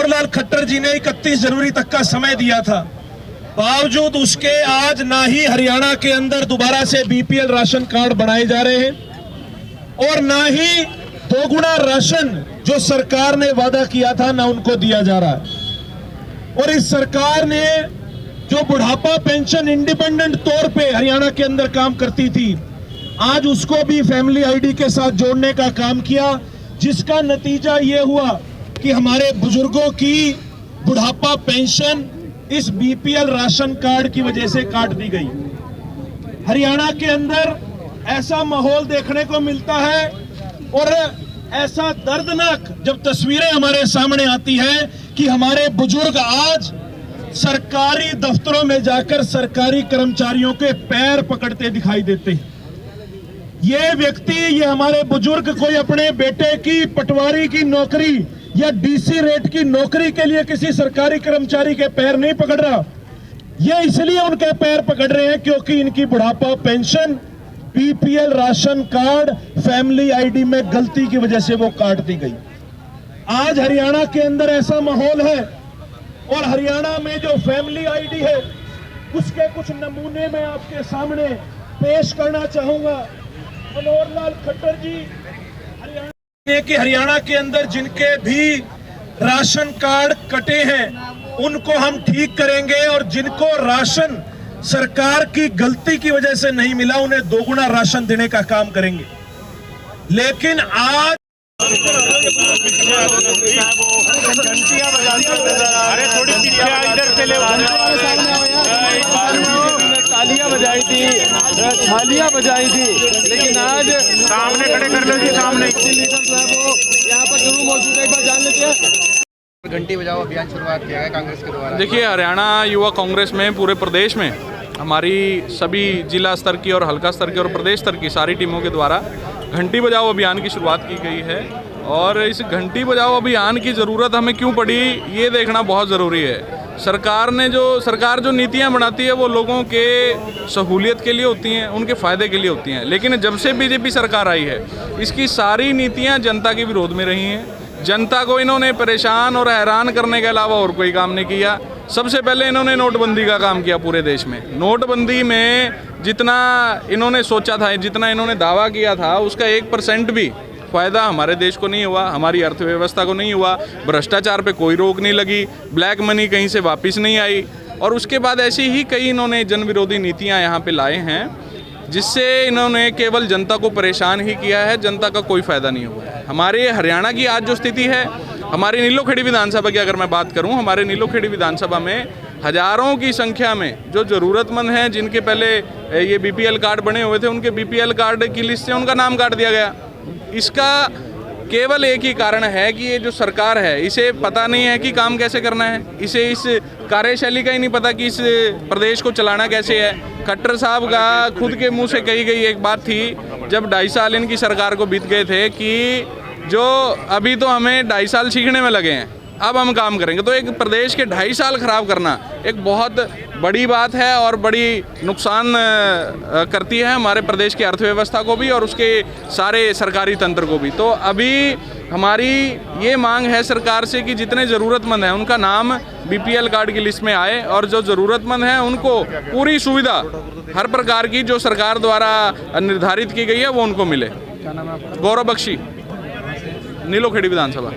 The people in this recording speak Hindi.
लाल खट्टर जी ने 31 जनवरी तक का समय दिया था, बावजूद उसके आज ना ही हरियाणा के अंदर दोबारा से बीपीएल राशन कार्ड बनाए जा रहे हैं और ना ही दोगुना राशन जो सरकार ने वादा किया था ना उनको दिया जा रहा है। और इस सरकार ने जो बुढ़ापा पेंशन इंडिपेंडेंट तौर पे हरियाणा के अंदर काम करती थी, आज उसको भी फैमिली आईडी के साथ जोड़ने का काम किया, जिसका नतीजा ये हुआ कि हमारे बुजुर्गों की बुढ़ापा पेंशन इस बीपीएल राशन कार्ड की वजह से काट दी गई। हरियाणा के अंदर ऐसा माहौल देखने को मिलता है और ऐसा दर्दनाक जब तस्वीरें हमारे सामने आती है कि हमारे बुजुर्ग आज सरकारी दफ्तरों में जाकर सरकारी कर्मचारियों के पैर पकड़ते दिखाई देते हैं। ये व्यक्ति, ये हमारे बुजुर्ग कोई अपने बेटे की पटवारी की नौकरी या डीसी रेट की नौकरी के लिए किसी सरकारी कर्मचारी के पैर नहीं पकड़ रहा। ये इसलिए उनके पैर पकड़ रहे हैं क्योंकि इनकी बुढ़ापा pension, BPL ration card, family ID में गलती की वजह से वो काट दी गई। आज हरियाणा के अंदर ऐसा माहौल है और हरियाणा में जो फैमिली आईडी है उसके कुछ नमूने मैं आपके सामने पेश करना चाहूंगा। मनोहर लाल खट्टर जी हरियाणा के अंदर जिनके भी राशन कार्ड कटे हैं उनको हम ठीक करेंगे और जिनको राशन सरकार की गलती की वजह से नहीं मिला उन्हें दोगुना राशन देने का काम करेंगे। लेकिन आज थालियां बजाई थी, लेकिन आज सामने खड़े कर लो जी, सामने यहाँ पर जरूर मौजूद है। एक बार जान लेते हैं। घंटी बजाओ अभियान शुरुआत किया गया कांग्रेस के द्वारा। देखिए, हरियाणा युवा कांग्रेस में पूरे प्रदेश में हमारी सभी जिला स्तर की और हल्का स्तर की और प्रदेश स्तर की सारी टीमों के द्वारा घंटी बजाओ अभियान की शुरुआत की गई है। और इस घंटी बजाओ अभियान की ज़रूरत हमें क्यों पड़ी, ये देखना बहुत ज़रूरी है। सरकार जो नीतियां बनाती है वो लोगों के सहूलियत के लिए होती हैं, उनके फ़ायदे के लिए होती हैं। लेकिन जब से बीजेपी सरकार आई है, इसकी सारी नीतियां जनता के विरोध में रही हैं। जनता को इन्होंने परेशान और हैरान करने के अलावा और कोई काम नहीं किया। सबसे पहले इन्होंने नोटबंदी का काम किया पूरे देश में। नोटबंदी में जितना इन्होंने सोचा था, जितना इन्होंने दावा किया था, उसका 1% भी फ़ायदा हमारे देश को नहीं हुआ, हमारी अर्थव्यवस्था को नहीं हुआ। भ्रष्टाचार पे कोई रोक नहीं लगी, ब्लैक मनी कहीं से वापस नहीं आई। और उसके बाद ऐसी ही कई इन्होंने जन विरोधी नीतियां यहाँ पे लाए हैं, जिससे इन्होंने केवल जनता को परेशान ही किया है, जनता का कोई फ़ायदा नहीं हुआ है। हमारे हरियाणा की आज जो स्थिति है, हमारी नीलोखेड़ी विधानसभा की अगर मैं बात करूँ, हमारे नीलोखेड़ी विधानसभा में हज़ारों की संख्या में जो ज़रूरतमंद हैं, जिनके पहले ये बीपीएल कार्ड बने हुए थे, उनके बीपीएल कार्ड की लिस्ट से उनका नाम काट दिया गया। इसका केवल एक ही कारण है कि ये जो सरकार है, इसे पता नहीं है कि काम कैसे करना है, इसे इस कार्यशैली का ही नहीं पता कि इस प्रदेश को चलाना कैसे है। खट्टर साहब का खुद के मुंह से कही गई एक बात थी जब 2.5 साल इनकी सरकार को बीत गए थे कि जो अभी तो हमें 2.5 साल सीखने में लगे हैं, अब हम काम करेंगे। तो एक प्रदेश के 2.5 साल खराब करना एक बहुत बड़ी बात है और बड़ी नुकसान करती है हमारे प्रदेश की अर्थव्यवस्था को भी और उसके सारे सरकारी तंत्र को भी। तो अभी हमारी ये मांग है सरकार से कि जितने ज़रूरतमंद हैं उनका नाम बीपीएल कार्ड की लिस्ट में आए और जो ज़रूरतमंद हैं उनको पूरी सुविधा हर प्रकार की जो सरकार द्वारा निर्धारित की गई है वो उनको मिले। गौरव बख्शी, नीलोखेड़ी विधानसभा।